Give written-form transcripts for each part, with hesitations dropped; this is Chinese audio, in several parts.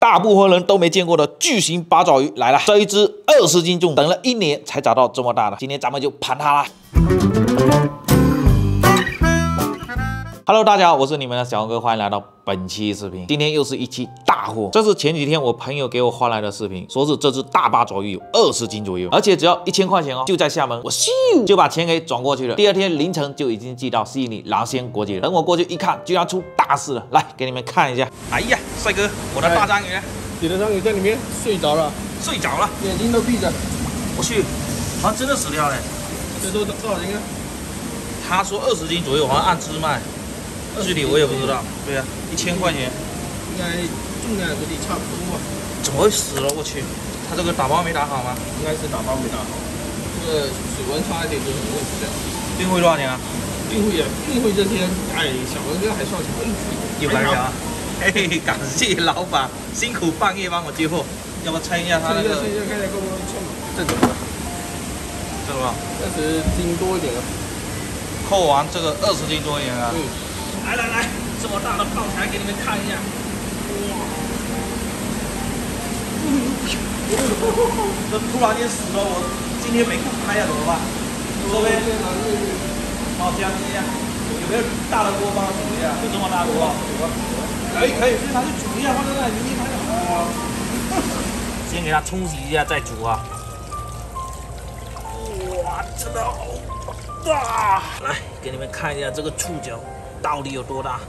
大部分人都没见过的巨型八爪鱼来了。这一只20斤重，等了1年才找到这么大的。今天咱们就盘它啦。Hello， 大家好，我是你们的小红哥，欢迎来到本期视频。今天又是一期大货，这是前几天我朋友给我发来的视频，说是这只大八爪鱼有20斤左右，而且只要1000块钱哦，就在厦门，我咻就把钱给转过去了。第二天凌晨就已经寄到悉尼朗仙国际了。等我过去一看，居然出大事了，来给你们看一下。哎呀，帅哥，我的大章鱼呢？你的章鱼在里面睡着了，睡着了，眼睛都闭着。我去，好像真的死掉了。这都多少斤啊？他说20斤左右，好像按只卖。具体我也不知道。对啊，1000块钱。应该重量和你差不多吧？怎么会死了？我去，他这个打包没打好吗？应该是打包没打好，这个水温差一点就很问题了。运费多少钱啊？运费这天，哎，小文哥还算什么运费？又来了啊！嘿嘿，感谢老板辛苦半夜帮我接货。要不称一下他那个？称一下，看一下够不够称？这个，这个20斤多一点了。扣完这个20斤多一点啊。来，这么大的爆材给你们看一下。哇！这突然间死了，我今天没空拍呀，怎么办？这边帮我加一下，有没有大的锅帮我煮一下？有这么大锅？可以，先拿去煮一下，放在那里明天拍好。先给它冲洗一下再煮啊。哇，真的好大！来，给你们看一下这个触角到底有多大？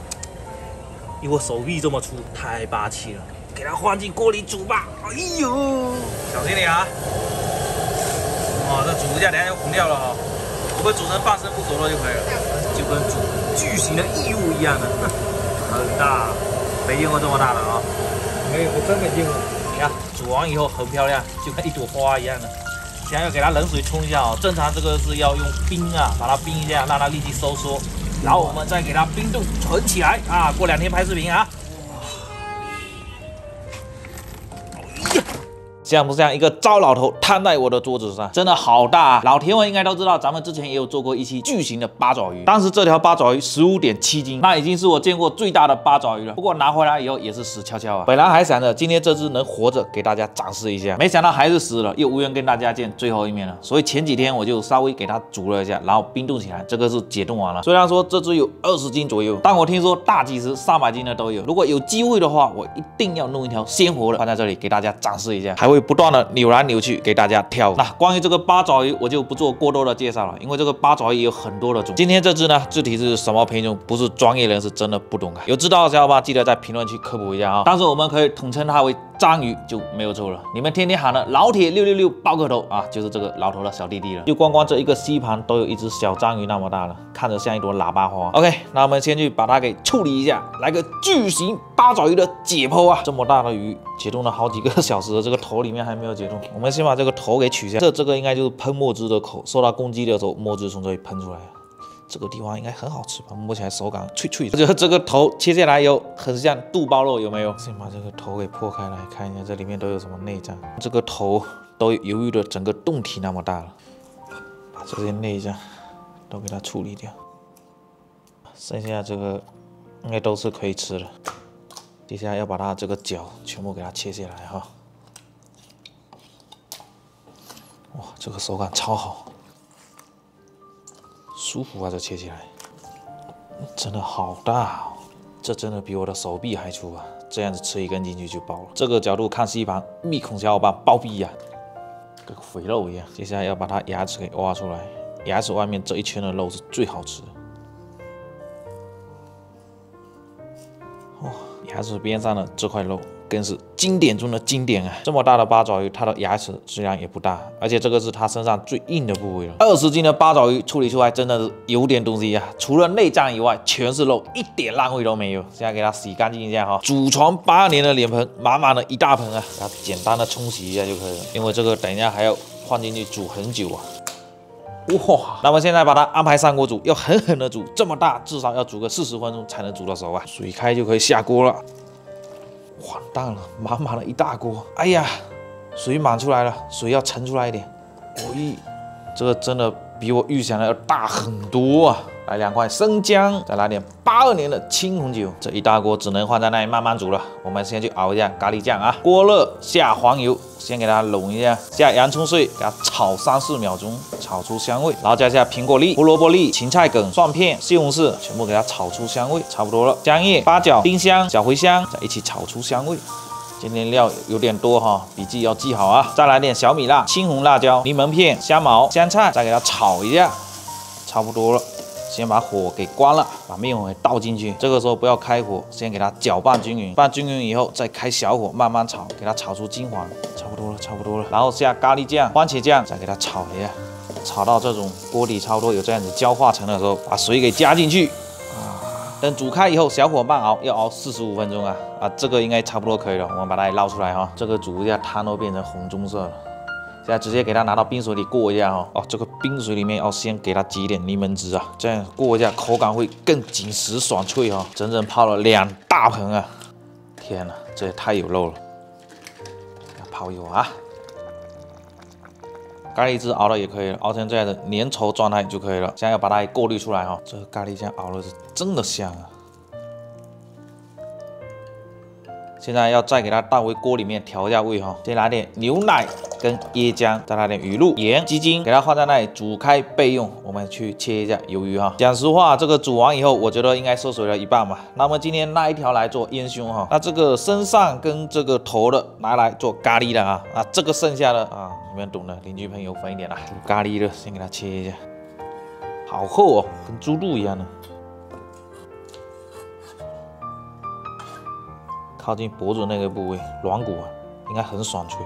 有我手臂这么粗，太霸气了！给它放进锅里煮吧。哎呦，小心点啊！哦，这煮一下，等下就红掉了哈。我们煮成半生不熟了就可以了，就跟煮巨型的异物一样的，很大，没见过这么大的啊！没有，我真没见过。你看，煮完以后很漂亮，就跟一朵花一样的。现在要给它冷水冲一下哦，正常这个是要用冰啊，把它冰一下，让它立即收缩。然后我们再给它冰冻存起来啊，过2天拍视频啊。像不像一个糟老头瘫在我的桌子上？真的好大啊！老铁们应该都知道，咱们之前也有做过一期巨型的八爪鱼，当时这条八爪鱼15.7斤，那已经是我见过最大的八爪鱼了。不过拿回来以后也是死翘翘啊。本来还想着今天这只能活着给大家展示一下，没想到还是死了，又无缘跟大家见最后一面了。所以前几天我就稍微给它煮了一下，然后冰冻起来，这个是解冻完了。虽然说这只有20斤左右，但我听说大几十、300斤的都有。如果有机会的话，我一定要弄一条鲜活的放在这里给大家展示一下，还会不断的扭来扭去给大家跳舞。那关于这个八爪鱼，我就不做过多的介绍了，因为这个八爪鱼有很多的种。今天这只呢，具体是什么品种，不是专业人士真的不懂啊。有知道的小伙伴记得在评论区科普一下啊。但是我们可以统称它为章鱼就没有错了。你们天天喊的老铁666爆个头啊，就是这个老头的小弟弟了。就光这一个吸盘都有一只小章鱼那么大了，看着像一朵喇叭花。OK， 那我们先去把它给处理一下，来个巨型八爪鱼的解剖啊！这么大的鱼解冻了好几个小时了，这个头里面还没有解冻。我们先把这个头给取下，这个应该就是喷墨汁的口，受到攻击的时候墨汁从这里喷出来。这个地方应该很好吃吧，摸起来手感脆脆的。就这个头切下来有很像肚包肉，有没有？先把这个头给破开来看一下，这里面都有什么内脏。这个头都有鱼的整个胴体那么大了，把这些内脏都给它处理掉，剩下这个应该都是可以吃的。接下来要把它这个脚全部给它切下来哈。哇，这个手感超好，舒服啊！这切起来真的好大哦，这真的比我的手臂还粗啊！这样子吃一根进去就饱了。这个角度看吸盘，密孔小伙伴暴毙呀，跟肥肉一样。接下来要把它牙齿给挖出来，牙齿外面这一圈的肉是最好吃的。哇，牙齿边上的这块肉更是经典中的经典啊！这么大的八爪鱼，它的牙齿虽然也不大，而且这个是它身上最硬的部位了。20斤的八爪鱼处理出来真的是有点东西啊！除了内脏以外，全是肉，一点浪费都没有。现在给它洗干净一下哈，祖传82年的脸盆，满满的一大盆啊，给它简单的冲洗一下就可以了。因为这个等一下还要放进去煮很久啊。哇，那么现在把它安排上锅煮，要狠狠的煮，这么大至少要煮个40分钟才能煮到熟啊。水开就可以下锅了。完蛋了，满满的一大锅！哎呀，水满出来了，水要盛出来一点。这个真的比我预想的要大很多啊！来2块生姜，再来点82年的青红酒。这一大锅只能放在那里慢慢煮了。我们先去熬一下咖喱酱啊。锅热下黄油，先给它拢一下，下洋葱碎，给它炒3、4秒钟，炒出香味。然后加下苹果粒、胡萝卜粒、芹菜梗、蒜片、西红柿，全部给它炒出香味，差不多了。姜叶、八角、丁香、小茴香，再一起炒出香味。今天料有点多哈，笔记要记好啊。再来点小米辣、青红辣椒、柠檬片、香茅、香菜，再给它炒一下，差不多了。先把火给关了，把面粉倒进去。这个时候不要开火，先给它搅拌均匀。拌均匀以后，再开小火慢慢炒，给它炒出金黄。差不多了，差不多了。然后下咖喱酱、番茄酱，再给它炒一下，炒到这种锅底差不多有这样子焦化层的时候，把水给加进去。等煮开以后，小火慢熬，要熬45分钟啊！这个应该差不多可以了。我们把它给捞出来哈。这个煮一下，汤都变成红棕色了。现在直接给它拿到冰水里过一下哈。哦，这个冰水里面要先给它挤一点柠檬汁啊，这样过一下口感会更紧实爽脆哈。整整泡了2大盆啊！天哪，这也太有肉了！泡一会儿啊。咖喱汁熬了也可以了，熬成这样的粘稠状态就可以了。现在要把它过滤出来哈。这个咖喱酱熬的是真的香啊！现在要再给它倒回锅里面调一下味哈。先来点牛奶跟椰浆，再来点鱼露、盐、鸡精，给它放在那里煮开备用。我们去切一下鱿鱼哈。讲实话，这个煮完以后，我觉得应该缩水了一半吧。那么今天那一条来做烟熏哈，那这个身上跟这个头的拿来做咖喱的啊，这个剩下的啊，你们懂的，邻居朋友分一点啦。煮咖喱的先给它切一下，好厚哦，跟猪肚一样的。靠近脖子那个部位，软骨啊，应该很爽脆，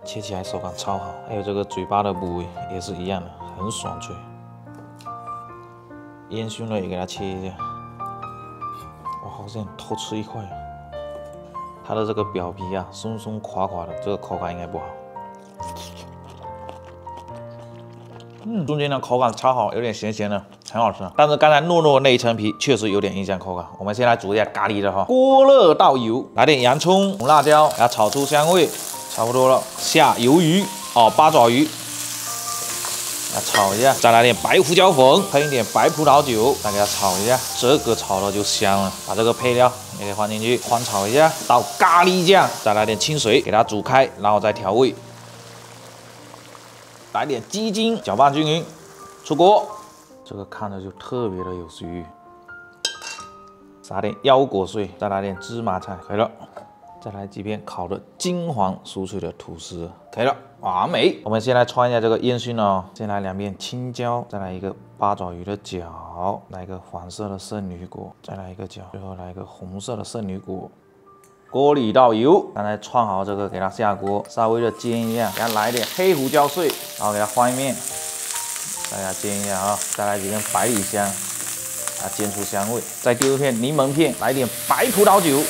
切起来手感超好。还有这个嘴巴的部位也是一样的，很爽脆。烟熏了也给它切一下，我好想偷吃一块啊。它的这个表皮啊，松松垮垮的，这个口感应该不好。中间的口感超好，有点咸咸的，很好吃。但是刚才糯糯的那一层皮确实有点影响口感。我们先来煮一下咖喱的哈。锅热倒油，来点洋葱、红辣椒，给它炒出香味，差不多了。下鱿鱼八爪鱼，来炒一下。再来点白胡椒粉，喷一点白葡萄酒，再给它炒一下。这个炒了就香了。把这个配料也给放进去，翻炒一下。倒咖喱酱，再来点清水，给它煮开，然后再调味。来点鸡精，搅拌均匀，出锅。这个看着就特别的有食欲。撒点腰果碎，再来点芝麻菜，可以了。再来几片烤的金黄酥脆的吐司，可以了，完美。我们先来穿一下这个烟熏哦。先来2片青椒，再来一个八爪鱼的脚，来一个黄色的圣女果，再来一个脚，最后来一个红色的圣女果。锅里倒油，刚才串好这个，给它下锅，稍微的煎一下，给它来一点黑胡椒碎，然后给它翻一面，大家煎一下啊，再来几根百里香，它煎出香味，再丢一片柠檬片，来一点白葡萄酒，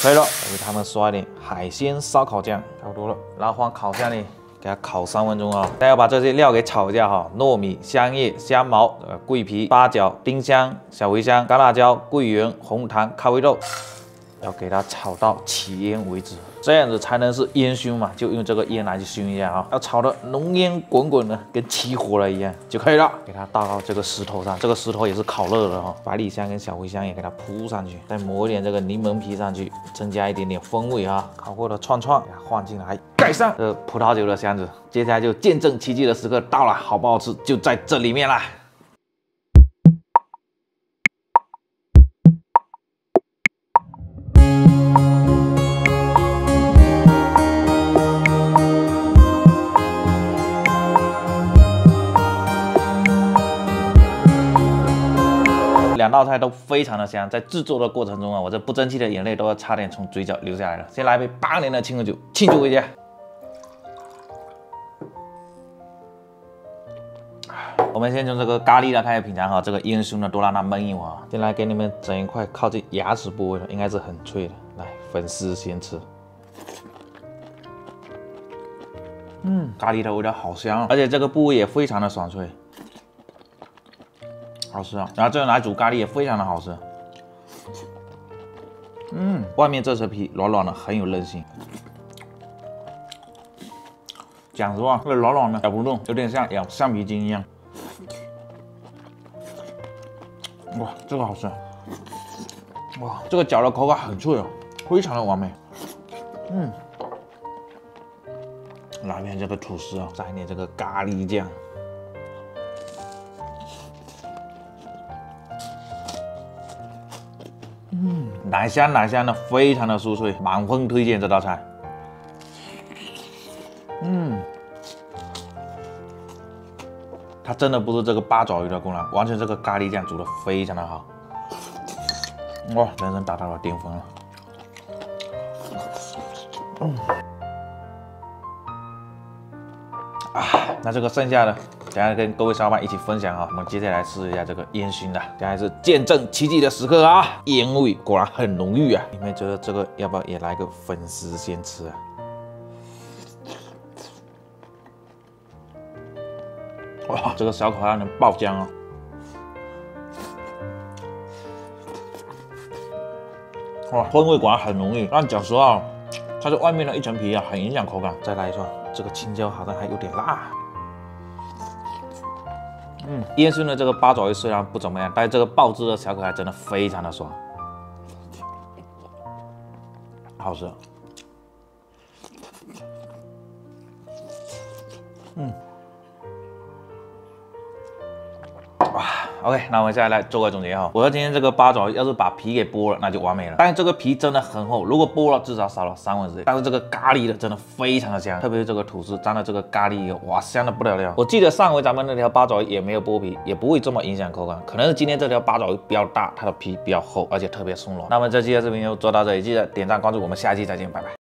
可以了。给他们刷一点海鲜烧烤酱，差不多了，然后放烤箱里。给它烤3分钟啊！再要把这些料给炒一下哈，糯米、香叶、香茅、桂皮、八角、丁香、小茴香、干辣椒、桂圆、红糖、咖啡豆。要给它炒到起烟为止，这样子才能是烟熏嘛，就用这个烟来去熏一下啊，要炒的浓烟滚滚的，跟起火了一样就可以了。给它倒到这个石头上，这个石头也是烤热的哈，百里香跟小茴香也给它铺上去，再抹一点这个柠檬皮上去，增加一点点风味啊。烤过的串串给它放进来，盖上这葡萄酒的箱子。接下来就见证奇迹的时刻到了，好不好吃就在这里面啦。2道菜都非常的香，在制作的过程中啊，我这不争气的眼泪都要差点从嘴角流下来了。先来一杯80年的青红酒庆祝一下。我们先从这个咖喱的开始品尝哈，这个烟熏的都让它焖一会儿。先来给你们整一块靠近牙齿部位的，应该是很脆的。来，粉丝先吃。咖喱的味道好香，而且这个部位也非常的爽脆。好吃啊！然后这个来煮咖喱也非常的好吃。外面这层皮软软的，很有韧性。讲实话，这软软的咬不动，有点像咬橡皮筋一样。哇，这个好吃。哇，这个饺的口感很脆哦，非常的完美。来一片这个吐司哦，蘸一点这个咖喱酱。奶香奶香的，非常的酥脆，满分推荐这道菜。它真的不是这个八爪鱼的功劳，完全这个咖喱酱煮的非常的好。哇，人生达到了巅峰了。那这个剩下的，等下跟各位小伙伴一起分享啊。我们接下来试一下这个烟熏的，现在是见证奇迹的时刻啊！烟味果然很浓郁啊。你们觉得这个要不要也来个粉丝先吃啊？哇，这个小烤鸭能爆浆哦！哇，风味果然很浓郁。但讲实话，它这外面的一层皮啊，很影响口感。再来一串，这个青椒好像还有点辣。烟熏的这个八爪鱼虽然不怎么样，但是这个爆汁的小可爱真的非常的爽，好吃。OK， 那我们现在来做个总结哈。我说今天这个八爪鱼要是把皮给剥了，那就完美了。但是这个皮真的很厚，如果剥了至少少了1/3。但是这个咖喱的真的非常的香，特别是这个吐司沾了这个咖喱油，哇，香的不得了。我记得上回咱们那条八爪鱼也没有剥皮，也不会这么影响口感。可能是今天这条八爪鱼比较大，它的皮比较厚，而且特别松软。那么这期的视频就做到这里，记得点赞关注，我们下期再见，拜拜。